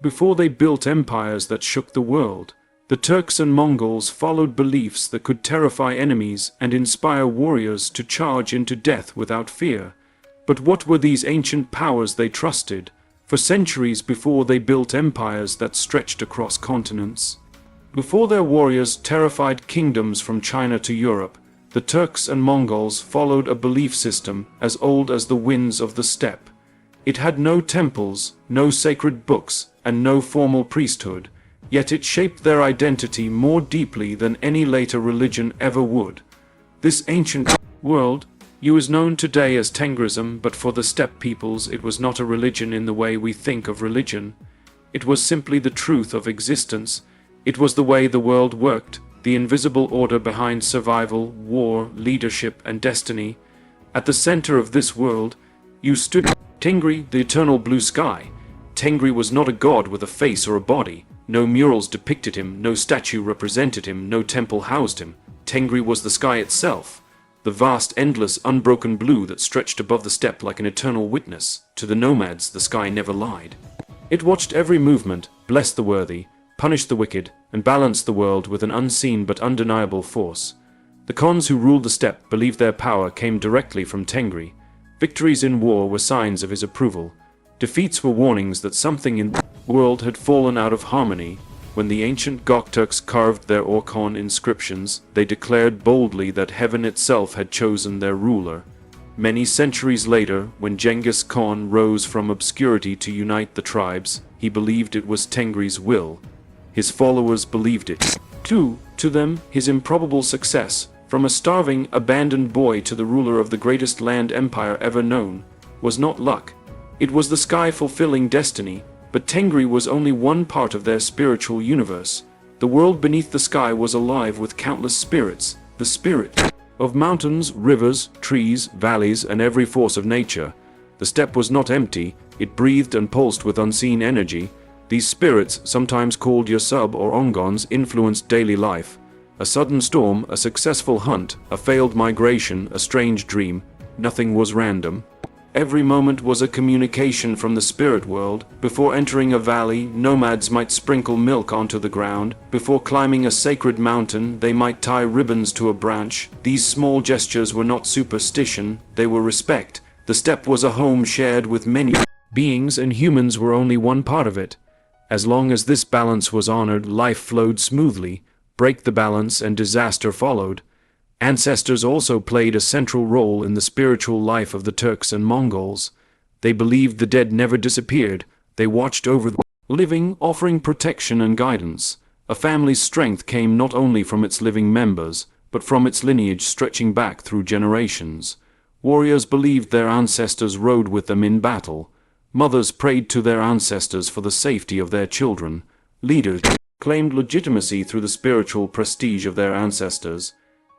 Before they built empires that shook the world, the Turks and Mongols followed beliefs that could terrify enemies and inspire warriors to charge into death without fear. But what were these ancient powers they trusted, for centuries before they built empires that stretched across continents? Before their warriors terrified kingdoms from China to Europe, the Turks and Mongols followed a belief system as old as the winds of the steppe. It had no temples, no sacred books, and no formal priesthood, yet it shaped their identity more deeply than any later religion ever would. This ancient world is known today as Tengriism, but for the steppe peoples it was not a religion in the way we think of religion. It was simply the truth of existence. It was the way the world worked, the invisible order behind survival, war, leadership, and destiny. At the center of this world, stood Tengri, the eternal blue sky. Tengri was not a god with a face or a body. No murals depicted him, no statue represented him, no temple housed him. Tengri was the sky itself, the vast, endless, unbroken blue that stretched above the steppe like an eternal witness. To the nomads, the sky never lied. It watched every movement, blessed the worthy, punished the wicked, and balanced the world with an unseen but undeniable force. The Khans who ruled the steppe believed their power came directly from Tengri. Victories in war were signs of his approval. Defeats were warnings that something in the world had fallen out of harmony. When the ancient Gokturks carved their Orkhon inscriptions, they declared boldly that heaven itself had chosen their ruler. Many centuries later, when Genghis Khan rose from obscurity to unite the tribes, he believed it was Tengri's will. His followers believed it too. To them, his improbable success, from a starving, abandoned boy to the ruler of the greatest land empire ever known, was not luck. It was the sky fulfilling destiny. But Tengri was only one part of their spiritual universe. The world beneath the sky was alive with countless spirits, the spirit of mountains, rivers, trees, valleys, and every force of nature. The steppe was not empty, it breathed and pulsed with unseen energy. These spirits, sometimes called Yasub or Ongons, influenced daily life. A sudden storm, a successful hunt, a failed migration, a strange dream. Nothing was random. Every moment was a communication from the spirit world. Before entering a valley, nomads might sprinkle milk onto the ground. Before climbing a sacred mountain, they might tie ribbons to a branch. These small gestures were not superstition, they were respect. The steppe was a home shared with many beings, and humans were only one part of it. As long as this balance was honored, life flowed smoothly. Break the balance and disaster followed. Ancestors also played a central role in the spiritual life of the Turks and Mongols. They believed the dead never disappeared. They watched over the living, offering protection and guidance. A family's strength came not only from its living members, but from its lineage stretching back through generations. Warriors believed their ancestors rode with them in battle. Mothers prayed to their ancestors for the safety of their children. Leaders claimed legitimacy through the spiritual prestige of their ancestors.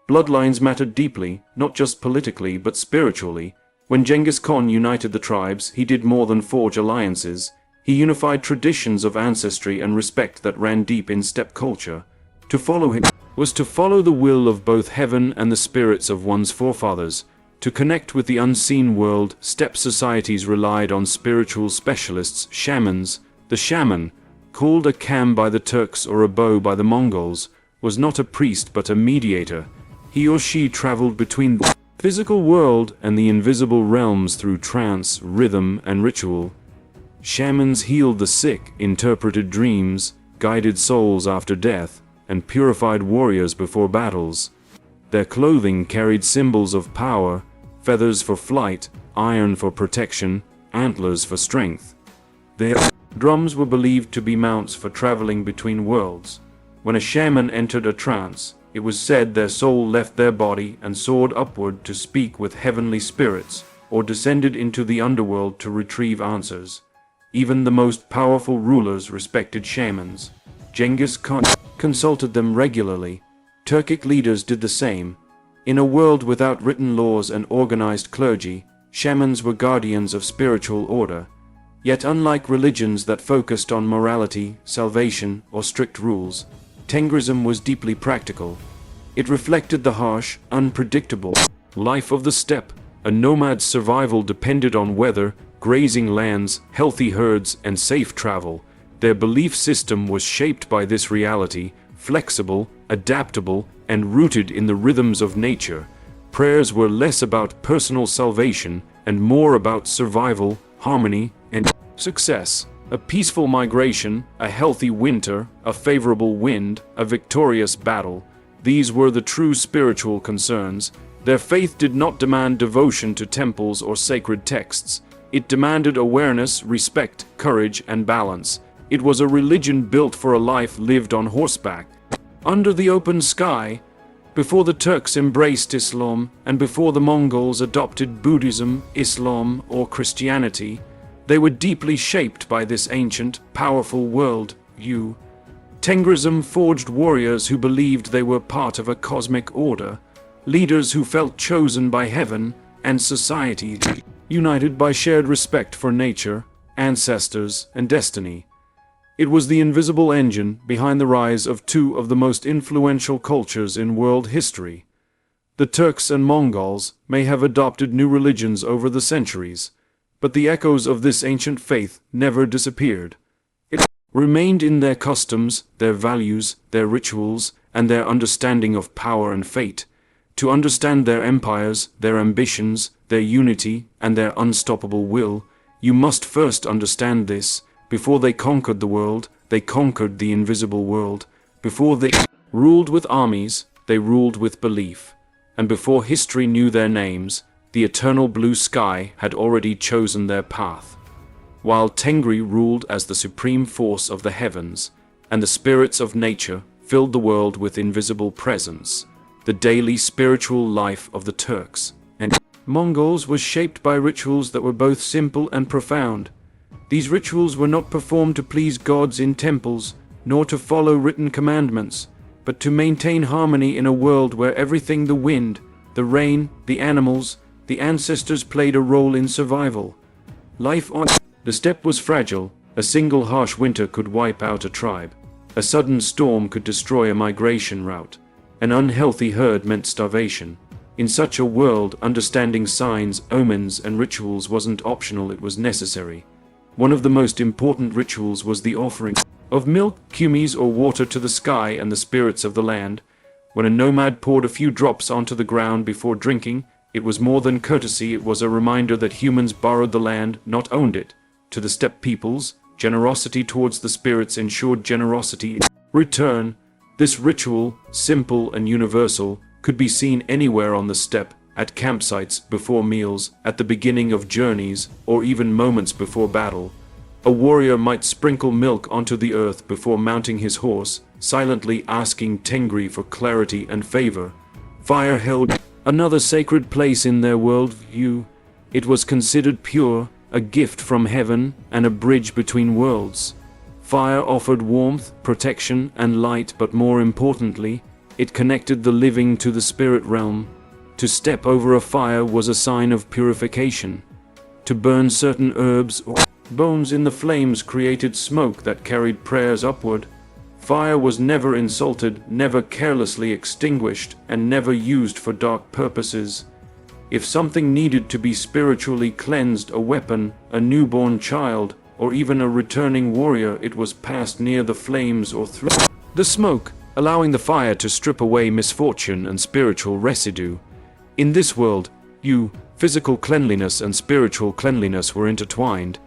Bloodlines mattered deeply, not just politically but spiritually. When Genghis Khan united the tribes, he did more than forge alliances. He unified traditions of ancestry and respect that ran deep in steppe culture. To follow him was to follow the will of both heaven and the spirits of one's forefathers. To connect with the unseen world, steppe societies relied on spiritual specialists, shamans. The shaman, called a kam by the Turks or a bo by the Mongols, was not a priest but a mediator. He or she traveled between the physical world and the invisible realms through trance, rhythm, and ritual. Shamans healed the sick, interpreted dreams, guided souls after death, and purified warriors before battles. Their clothing carried symbols of power, feathers for flight, iron for protection, antlers for strength. Their drums were believed to be mounts for traveling between worlds. When a shaman entered a trance, it was said their soul left their body and soared upward to speak with heavenly spirits, or descended into the underworld to retrieve answers. Even the most powerful rulers respected shamans. Genghis Khan consulted them regularly. Turkic leaders did the same. In a world without written laws and organized clergy, shamans were guardians of spiritual order. Yet unlike religions that focused on morality, salvation, or strict rules, Tengriism was deeply practical. It reflected the harsh, unpredictable life of the steppe. A nomad's survival depended on weather, grazing lands, healthy herds, and safe travel. Their belief system was shaped by this reality, flexible, adaptable, and rooted in the rhythms of nature. Prayers were less about personal salvation and more about survival, harmony, and success. A peaceful migration, a healthy winter, a favorable wind, a victorious battle. These were the true spiritual concerns. Their faith did not demand devotion to temples or sacred texts. It demanded awareness, respect, courage, and balance. It was a religion built for a life lived on horseback, under the open sky. Before the Turks embraced Islam, and before the Mongols adopted Buddhism, Islam, or Christianity, they were deeply shaped by this ancient, powerful world view. Tengriism forged warriors who believed they were part of a cosmic order, leaders who felt chosen by heaven, and society united by shared respect for nature, ancestors, and destiny. It was the invisible engine behind the rise of two of the most influential cultures in world history. The Turks and Mongols may have adopted new religions over the centuries, but the echoes of this ancient faith never disappeared. It remained in their customs, their values, their rituals, and their understanding of power and fate. To understand their empires, their ambitions, their unity, and their unstoppable will, you must first understand this. Before they conquered the world, they conquered the invisible world. Before they ruled with armies, they ruled with belief. And before history knew their names, the eternal blue sky had already chosen their path. While Tengri ruled as the supreme force of the heavens, and the spirits of nature filled the world with invisible presence, the daily spiritual life of the Turks and Mongols was shaped by rituals that were both simple and profound. These rituals were not performed to please gods in temples, nor to follow written commandments, but to maintain harmony in a world where everything, the wind, the rain, the animals, the ancestors, played a role in survival. Life on the steppe was fragile. A single harsh winter could wipe out a tribe. A sudden storm could destroy a migration route. An unhealthy herd meant starvation. In such a world, understanding signs, omens, and rituals wasn't optional, it was necessary. One of the most important rituals was the offering of milk, kumis, or water to the sky and the spirits of the land. When a nomad poured a few drops onto the ground before drinking, it was more than courtesy, it was a reminder that humans borrowed the land, not owned it. To the steppe peoples, generosity towards the spirits ensured generosity in return. This ritual, simple and universal, could be seen anywhere on the steppe, at campsites, before meals, at the beginning of journeys, or even moments before battle. A warrior might sprinkle milk onto the earth before mounting his horse, silently asking Tengri for clarity and favor. Fire held another sacred place in their worldview. It was considered pure, a gift from heaven, and a bridge between worlds. Fire offered warmth, protection, and light, but more importantly, it connected the living to the spirit realm. To step over a fire was a sign of purification. To burn certain herbs or bones in the flames created smoke that carried prayers upward. Fire was never insulted, never carelessly extinguished, and never used for dark purposes. If something needed to be spiritually cleansed, a weapon, a newborn child, or even a returning warrior, it was passed near the flames or through the smoke, allowing the fire to strip away misfortune and spiritual residue. In this world, physical cleanliness and spiritual cleanliness were intertwined.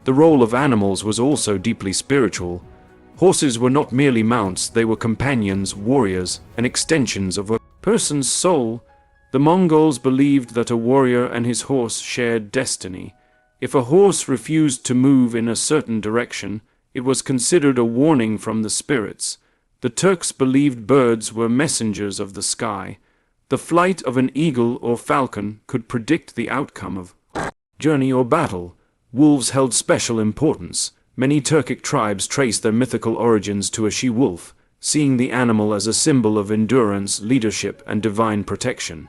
The role of animals was also deeply spiritual. Horses were not merely mounts, they were companions, warriors, and extensions of a person's soul. The Mongols believed that a warrior and his horse shared destiny. If a horse refused to move in a certain direction, it was considered a warning from the spirits. The Turks believed birds were messengers of the sky. The flight of an eagle or falcon could predict the outcome of journey or battle. Wolves held special importance. Many Turkic tribes trace their mythical origins to a she-wolf, seeing the animal as a symbol of endurance, leadership, and divine protection.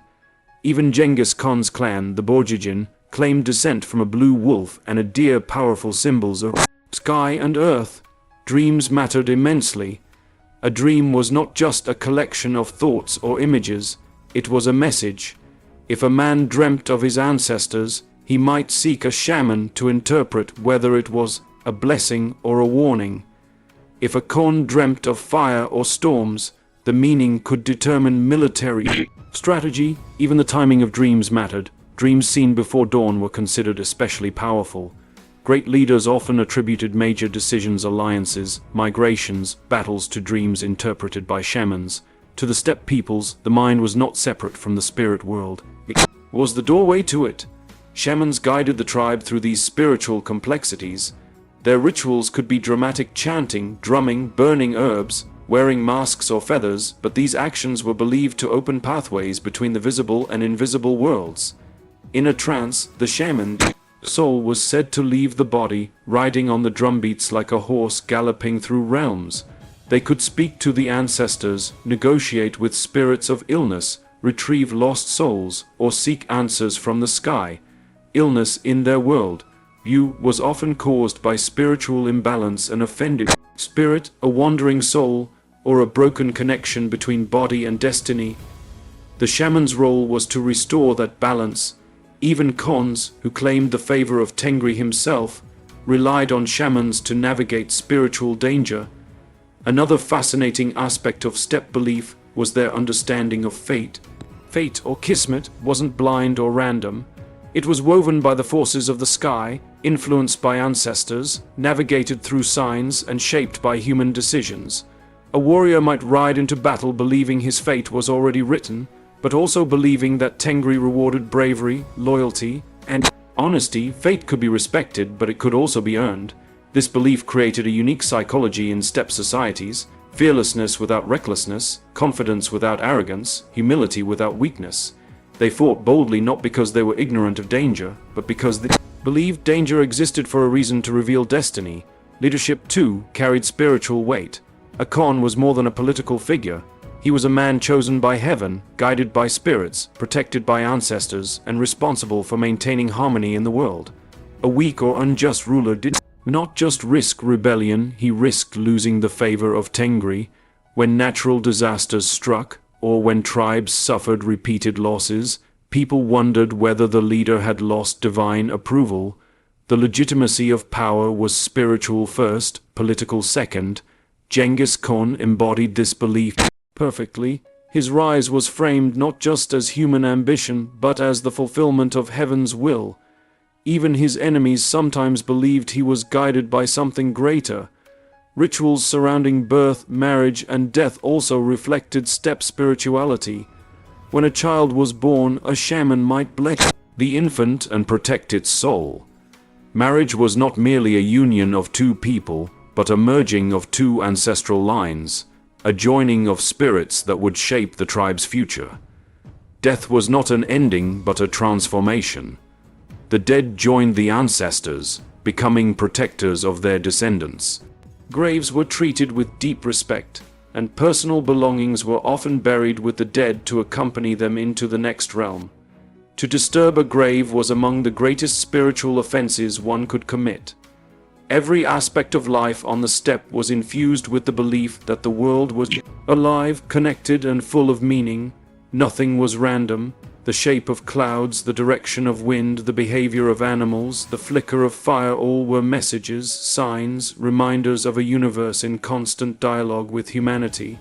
Even Genghis Khan's clan, the Borjigin, claimed descent from a blue wolf and a deer, powerful symbols of sky and earth. Dreams mattered immensely. A dream was not just a collection of thoughts or images, it was a message. If a man dreamt of his ancestors, he might seek a shaman to interpret whether it was a blessing or a warning. If a Khan dreamt of fire or storms, the meaning could determine military strategy. Even the timing of dreams mattered. Dreams seen before dawn were considered especially powerful. Great leaders often attributed major decisions, alliances, migrations, battles to dreams interpreted by shamans. To the steppe peoples, the mind was not separate from the spirit world. It was the doorway to it. Shamans guided the tribe through these spiritual complexities. Their rituals could be dramatic chanting, drumming, burning herbs, wearing masks or feathers, but these actions were believed to open pathways between the visible and invisible worlds. In a trance, the shaman soul was said to leave the body, riding on the drumbeats like a horse galloping through realms. They could speak to the ancestors, negotiate with spirits of illness, retrieve lost souls, or seek answers from the sky. Illness in their world view was often caused by spiritual imbalance, an offended spirit, a wandering soul, or a broken connection between body and destiny. The shaman's role was to restore that balance. Even Khans, who claimed the favor of Tengri himself, relied on shamans to navigate spiritual danger. Another fascinating aspect of steppe belief was their understanding of fate. Fate, or kismet, wasn't blind or random. It was woven by the forces of the sky, influenced by ancestors, navigated through signs, and shaped by human decisions. A warrior might ride into battle believing his fate was already written, but also believing that Tengri rewarded bravery, loyalty, and honesty. Fate could be respected, but it could also be earned. This belief created a unique psychology in steppe societies: fearlessness without recklessness, confidence without arrogance, humility without weakness. They fought boldly not because they were ignorant of danger, but because they believed danger existed for a reason to reveal destiny. Leadership, too, carried spiritual weight. A Khan was more than a political figure. He was a man chosen by heaven, guided by spirits, protected by ancestors, and responsible for maintaining harmony in the world. A weak or unjust ruler did not just risk rebellion, he risked losing the favor of Tengri. When natural disasters struck, or when tribes suffered repeated losses, people wondered whether the leader had lost divine approval. The legitimacy of power was spiritual first, political second. Genghis Khan embodied this belief perfectly. His rise was framed not just as human ambition, but as the fulfillment of heaven's will. Even his enemies sometimes believed he was guided by something greater. Rituals surrounding birth, marriage, and death also reflected steppe spirituality. When a child was born, a shaman might bless the infant and protect its soul. Marriage was not merely a union of two people, but a merging of two ancestral lines, a joining of spirits that would shape the tribe's future. Death was not an ending, but a transformation. The dead joined the ancestors, becoming protectors of their descendants. Graves were treated with deep respect, and personal belongings were often buried with the dead to accompany them into the next realm. To disturb a grave was among the greatest spiritual offenses one could commit. Every aspect of life on the steppe was infused with the belief that the world was alive, connected, and full of meaning. Nothing was random. The shape of clouds, the direction of wind, the behavior of animals, the flicker of fire, all were messages, signs, reminders of a universe in constant dialogue with humanity.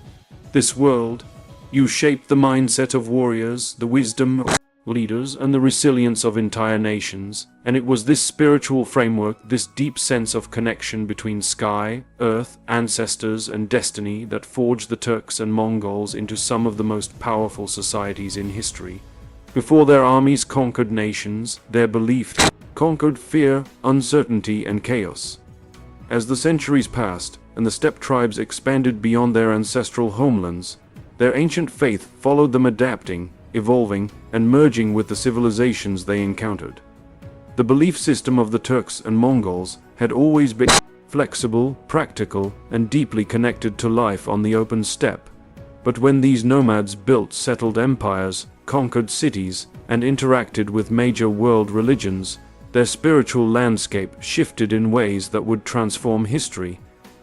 This world, you shaped the mindset of warriors, the wisdom of leaders, and the resilience of entire nations. And it was this spiritual framework, this deep sense of connection between sky, earth, ancestors, and destiny that forged the Turks and Mongols into some of the most powerful societies in history. Before their armies conquered nations, their belief conquered fear, uncertainty, and chaos. As the centuries passed, and the steppe tribes expanded beyond their ancestral homelands, their ancient faith followed them, adapting, evolving, and merging with the civilizations they encountered. The belief system of the Turks and Mongols had always been flexible, practical, and deeply connected to life on the open steppe. But when these nomads built settled empires, conquered cities, and interacted with major world religions, their spiritual landscape shifted in ways that would transform history.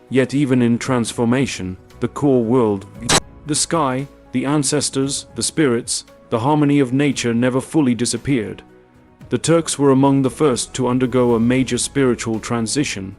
Yet even in transformation, the core world, the sky, the ancestors, the spirits, the harmony of nature never fully disappeared. The Turks were among the first to undergo a major spiritual transition.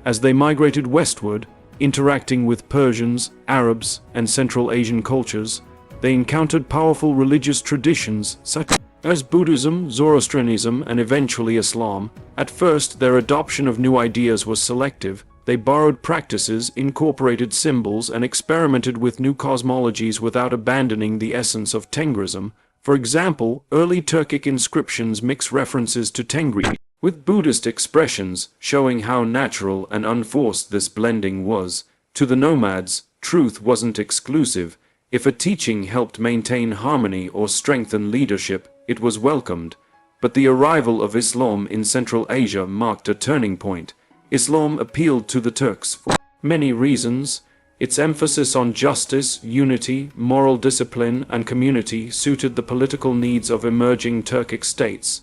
As they migrated westward, interacting with Persians, Arabs, and Central Asian cultures, they encountered powerful religious traditions such as Buddhism, Zoroastrianism, and eventually Islam. At first, their adoption of new ideas was selective. They borrowed practices, incorporated symbols, and experimented with new cosmologies without abandoning the essence of Tengriism. For example, early Turkic inscriptions mix references to Tengri with Buddhist expressions, showing how natural and unforced this blending was. To the nomads, truth wasn't exclusive. If a teaching helped maintain harmony or strengthen leadership, it was welcomed. But the arrival of Islam in Central Asia marked a turning point. Islam appealed to the Turks for many reasons. Its emphasis on justice, unity, moral discipline, and community suited the political needs of emerging Turkic states.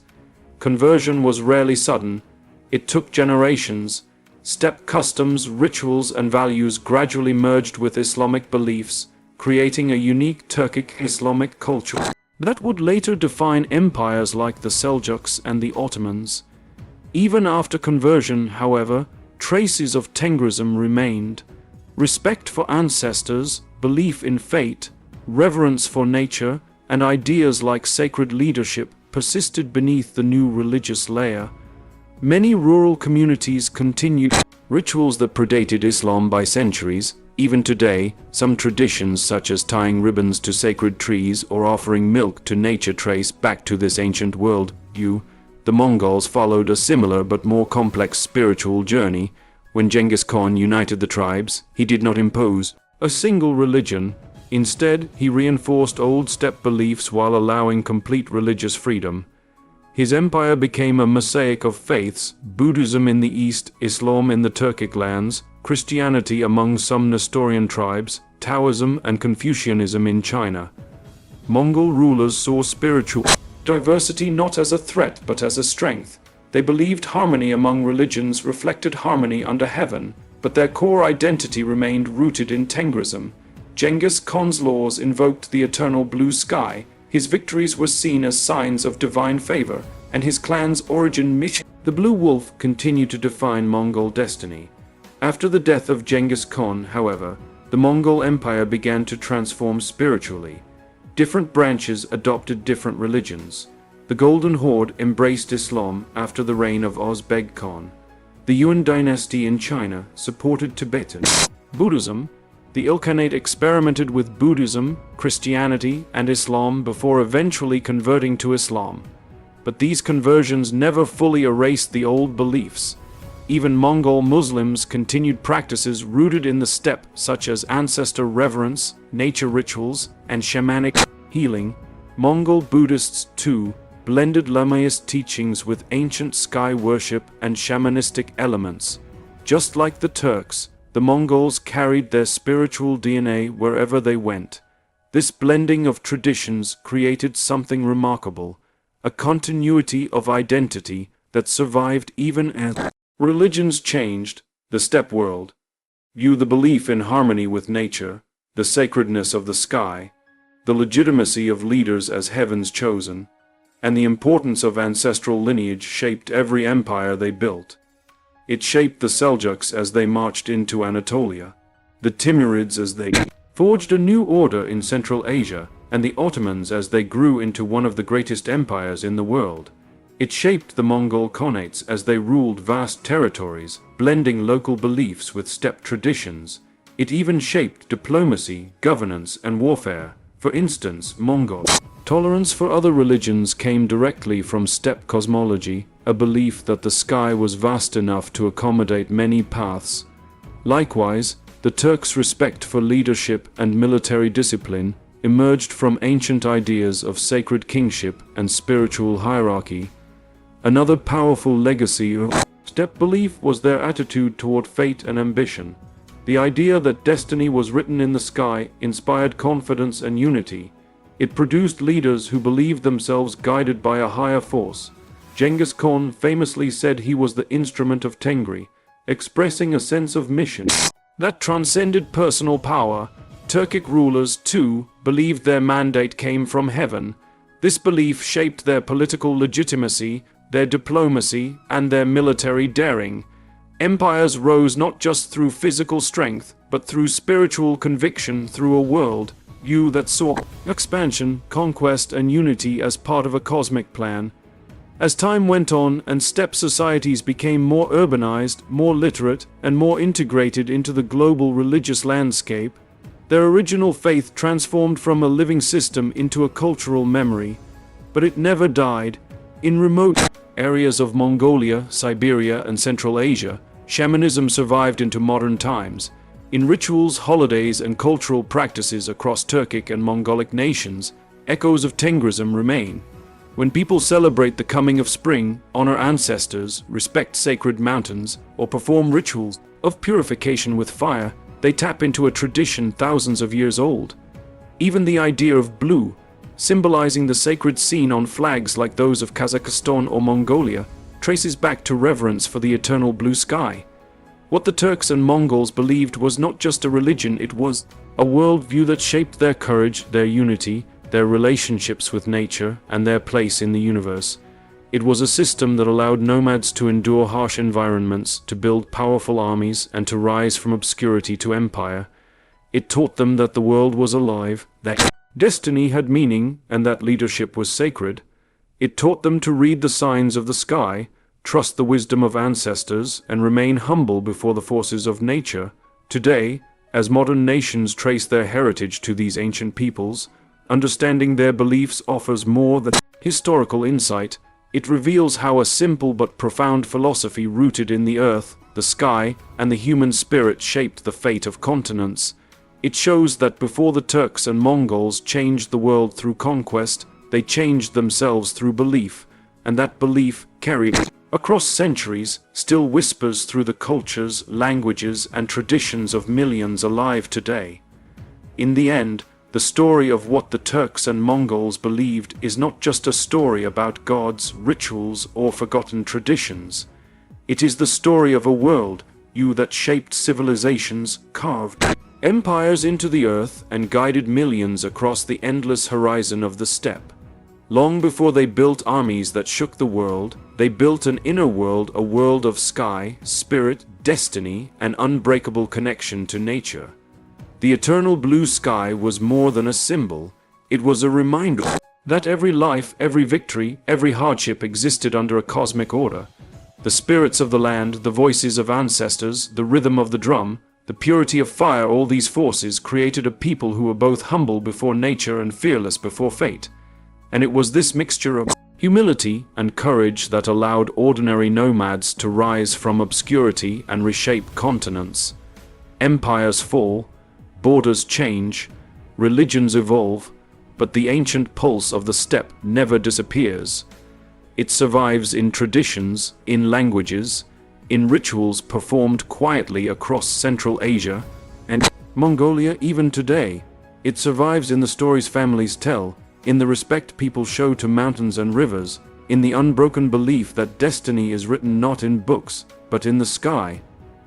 Conversion was rarely sudden. It took generations. Steppe customs, rituals, and values gradually merged with Islamic beliefs, creating a unique Turkic Islamic culture that would later define empires like the Seljuks and the Ottomans. Even after conversion, however, traces of Tengriism remained. Respect for ancestors, belief in fate, reverence for nature, and ideas like sacred leadership persisted beneath the new religious layer. Many rural communities continued rituals that predated Islam by centuries. Even today, some traditions such as tying ribbons to sacred trees or offering milk to nature trace back to this ancient world. The Mongols followed a similar but more complex spiritual journey. When Genghis Khan united the tribes, he did not impose a single religion. Instead, he reinforced old steppe beliefs while allowing complete religious freedom. His empire became a mosaic of faiths: Buddhism in the east, Islam in the Turkic lands, Christianity among some Nestorian tribes, Taoism and Confucianism in China. Mongol rulers saw spiritual diversity not as a threat but as a strength. They believed harmony among religions reflected harmony under heaven, but their core identity remained rooted in Tengriism. Genghis Khan's laws invoked the eternal blue sky. His victories were seen as signs of divine favor, and his clan's origin mission, the Blue Wolf, continued to define Mongol destiny. After the death of Genghis Khan, however, the Mongol Empire began to transform spiritually. Different branches adopted different religions. The Golden Horde embraced Islam after the reign of Ozbeg Khan. The Yuan dynasty in China supported Tibetan Buddhism. The Ilkhanate experimented with Buddhism, Christianity, and Islam before eventually converting to Islam. But these conversions never fully erased the old beliefs. Even Mongol Muslims continued practices rooted in the steppe, such as ancestor reverence, nature rituals, and shamanic healing. Mongol Buddhists, too, blended Lamaist teachings with ancient sky worship and shamanistic elements. Just like the Turks, the Mongols carried their spiritual DNA wherever they went. This blending of traditions created something remarkable, a continuity of identity that survived even as religions changed. The steppe world viewed the belief in harmony with nature, the sacredness of the sky, the legitimacy of leaders as heaven's chosen, and the importance of ancestral lineage shaped every empire they built. It shaped the Seljuks as they marched into Anatolia, the Timurids as they forged a new order in Central Asia, and the Ottomans as they grew into one of the greatest empires in the world. It shaped the Mongol Khanates as they ruled vast territories, blending local beliefs with steppe traditions. It even shaped diplomacy, governance, and warfare. For instance, Mongol tolerance for other religions came directly from steppe cosmology, a belief that the sky was vast enough to accommodate many paths. Likewise, the Turks' respect for leadership and military discipline emerged from ancient ideas of sacred kingship and spiritual hierarchy. Another powerful legacy of steppe belief was their attitude toward fate and ambition. The idea that destiny was written in the sky inspired confidence and unity. It produced leaders who believed themselves guided by a higher force. Genghis Khan famously said he was the instrument of Tengri, expressing a sense of mission that transcended personal power. Turkic rulers, too, believed their mandate came from heaven. This belief shaped their political legitimacy, their diplomacy, and their military daring. Empires rose not just through physical strength, but through spiritual conviction, through a world view that saw expansion, conquest, and unity as part of a cosmic plan. As time went on and steppe societies became more urbanized, more literate, and more integrated into the global religious landscape, their original faith transformed from a living system into a cultural memory. But it never died. In remote areas of Mongolia, Siberia, and Central Asia, shamanism survived into modern times. In rituals, holidays, and cultural practices across Turkic and Mongolic nations, echoes of Tengriism remain. When people celebrate the coming of spring, honor ancestors, respect sacred mountains, or perform rituals of purification with fire, they tap into a tradition thousands of years old. Even the idea of blue, symbolizing the sacred scene on flags like those of Kazakhstan or Mongolia, traces back to reverence for the eternal blue sky. What the Turks and Mongols believed was not just a religion, it was a worldview that shaped their courage, their unity, their relationships with nature, and their place in the universe. It was a system that allowed nomads to endure harsh environments, to build powerful armies, and to rise from obscurity to empire. It taught them that the world was alive, that destiny had meaning, and that leadership was sacred. It taught them to read the signs of the sky, trust the wisdom of ancestors, and remain humble before the forces of nature. Today, as modern nations trace their heritage to these ancient peoples, understanding their beliefs offers more than historical insight. It reveals how a simple but profound philosophy rooted in the earth, the sky, and the human spirit shaped the fate of continents. It shows that before the Turks and Mongols changed the world through conquest, they changed themselves through belief, and that belief, carried across centuries, still whispers through the cultures, languages, and traditions of millions alive today. In the end, the story of what the Turks and Mongols believed is not just a story about gods, rituals, or forgotten traditions. It is the story of a world view that shaped civilizations, carved empires into the earth, and guided millions across the endless horizon of the steppe. Long before they built armies that shook the world, they built an inner world, a world of sky, spirit, destiny, and unbreakable connection to nature. The eternal blue sky was more than a symbol. It was a reminder that every life, every victory, every hardship existed under a cosmic order. The spirits of the land, the voices of ancestors, the rhythm of the drum, the purity of fire, all these forces created a people who were both humble before nature and fearless before fate. And it was this mixture of humility and courage that allowed ordinary nomads to rise from obscurity and reshape continents. Empires fall, borders change, religions evolve, but the ancient pulse of the steppe never disappears. It survives in traditions, in languages, in rituals performed quietly across Central Asia and Mongolia even today. It survives in the stories families tell, in the respect people show to mountains and rivers, in the unbroken belief that destiny is written not in books, but in the sky.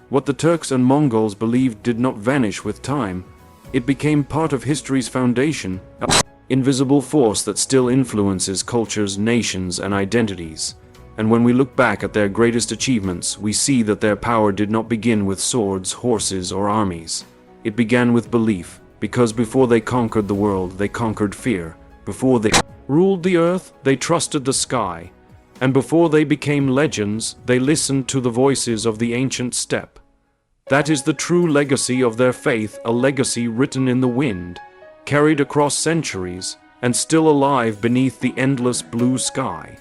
What the Turks and Mongols believed did not vanish with time. It became part of history's foundation, an invisible force that still influences cultures, nations, and identities. And when we look back at their greatest achievements, we see that their power did not begin with swords, horses, or armies. It began with belief, because before they conquered the world, they conquered fear. Before they ruled the earth, they trusted the sky. And before they became legends, they listened to the voices of the ancient steppe. That is the true legacy of their faith, a legacy written in the wind, carried across centuries, and still alive beneath the endless blue sky.